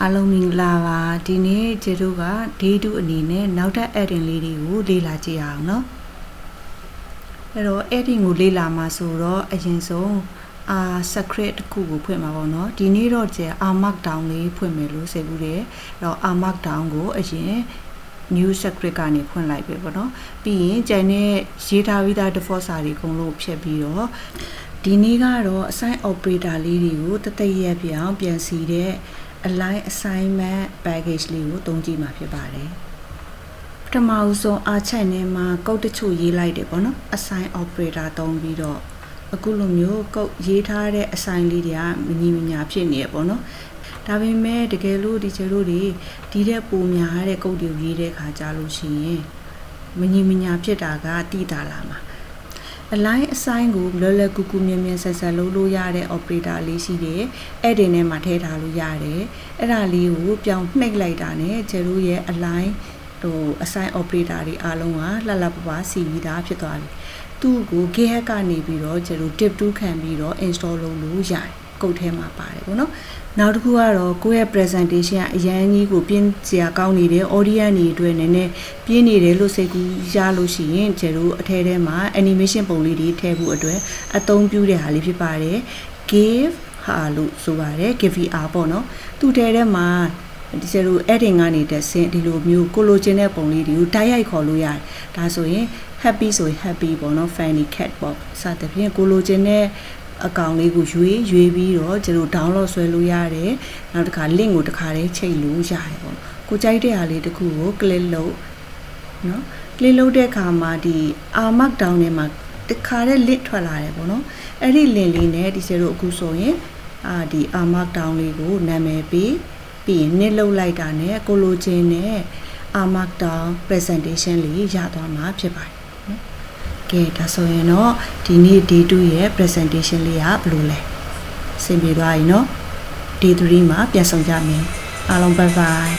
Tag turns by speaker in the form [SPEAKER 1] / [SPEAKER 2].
[SPEAKER 1] အားလုံးမင်္ဂလာပါဒီနေ့ကျတို့က day 2အနေနဲ့နောက်ထပ် adding လေးတွေကိုလေ့လာကြည့်အောင်เนาะအဲ့တော့ adding ကိုလေ့လာမှာဆိုတော့အရင်ဆုံး secret တစ်ခုကိုဖွင့်မှာပေါ့เนาะဒီနေ့တော့ကျ markdown လေးဖွင့်မယ်လို့ဆိုဘူးတယ်အဲ့တော့ markdown ကိုအရင် new secret ကနေဖွင့်လိုက်ပဲပေါ့เนาะပြီးရင်ကျန်တဲ့ရေးထားပြီးသား default စာတွေအကုန်လုံးဖြတ်ပြီးတော့ဒီနေ့ကတော့ assign operator လေးတွေကိုတသက်ရက်ပြအောင်ပြန်စီတဲ့ align assignment package လေးကိုသုံးကြည့်မှာဖြစ်ပါတယ်ပထမဆုံး channel မှာကုတ်တချို့ရေးလိုက်တယ်ပေါ့နော် assign operator သုံးပြီးတော့အခုလိုမျိုးကုတ်ရေးထားတဲ့ assign လေးတွေကမညီမညာဖြစ်နေရပေါ့နော်ဒါပေမဲ့တကယ်လို့ဒီကျတို့တွေဒီတဲ့ပုံများတဲ့ကုတ်တွေရေးတဲ့ခါကြလို့ရှိရင်မညီမညာဖြစ်တာကတိတာလာမှာalign assign ကိုလွယ်လွယ်ကူကူမြင်မြင်ဆက်ဆက်လုပ်လို့ရတဲ့ operator လေးရှိတယ်။အဲ့ဒီထဲမှာထည့်ထားလို့ရတယ်။အဲ့ဒါလေးကိုပြောင်းနှိပ်လိုက်တာနဲ့ကျတို့ရဲ့ align assign operator တွေအားလုံးကလှလှပပစီပြီးသားဖြစ်သွားပြီ။သူ့ကို GitHub ကနေပြီးတော့ကျတို့ tip2 ခံပြီးတော့ install လုပ်လို့ရတယ်။ကုတ်ထဲမှာပါတယ်ပေါ့နော်။နောက်တစ်ခုကတော့ကိုယ့်ရဲ့ presentation အရန်ကြီးကိုပြင်းစရာကောင်းနေတဲ့ audience တွေအတွက်နည်းနည်းပြင်းနေတယ်လို့စိတ်ကူးရလို့ရှိရင်ကျတို့အထဲထဲမှာ animation ပုံလေးတွေထည့်ဖို့အတွက်အသုံးပြုတဲ့ဟာလေးဖြစ်ပါတယ် give ဟာလို့ဆိုပါတယ် give VR ပေါ့နော်သူ့ထဲထဲမှာဒီကျတို့ editing ကနေတက်ဆင်းဒီလိုမျိုးကိုလိုချင်တဲ့ပုံလေးတွေကိုတိုက်ရိုက်ခေါ်လို့ရတယ်ဒါဆိုရင် happy ဆိုရင် happy ပေါ့နော် funny cat ပေါ့စသဖြင့်ကိုလိုချင်တဲ့အကောင့်လေးကိုရွေးပြီးတော့ကျတို့ download ဆွဲလို့ရတယ်နောက်တစ်ခါ link ကိုတစ်ခါတည်းချိန်လို့ရတယ်ပေါ့ကိုကြိုက်တဲ့ဟာလေးတစ်ခုကို click လုပ်နော် click လုပ်တဲ့အခါမှာဒီ markdown ထဲမှာတစ်ခါတည်း link ထွက်လာတယ်ပေါ့နော်အဲ့ဒီ link လေးနဲ့ဒီကျတို့အခုဆိုရင်ဒီ markdown လေးကိုနာမည်ပေးပြီးရင် knit လုပ်လိုက်တာနဲ့ကိုလိုချင်တဲ့ markdown presentation လေးရသွားမှာဖြစ်ပါတယ်ကဲဒါဆိုရင်တော့ဒီနေ့ day 2ရဲ့ presentation လေးကဘယ်လိုလဲအဆင်ပြေသွားပြီเนาะ day 3မှာပြန်ဆောင်ကြမယ်အားလုံး bye bye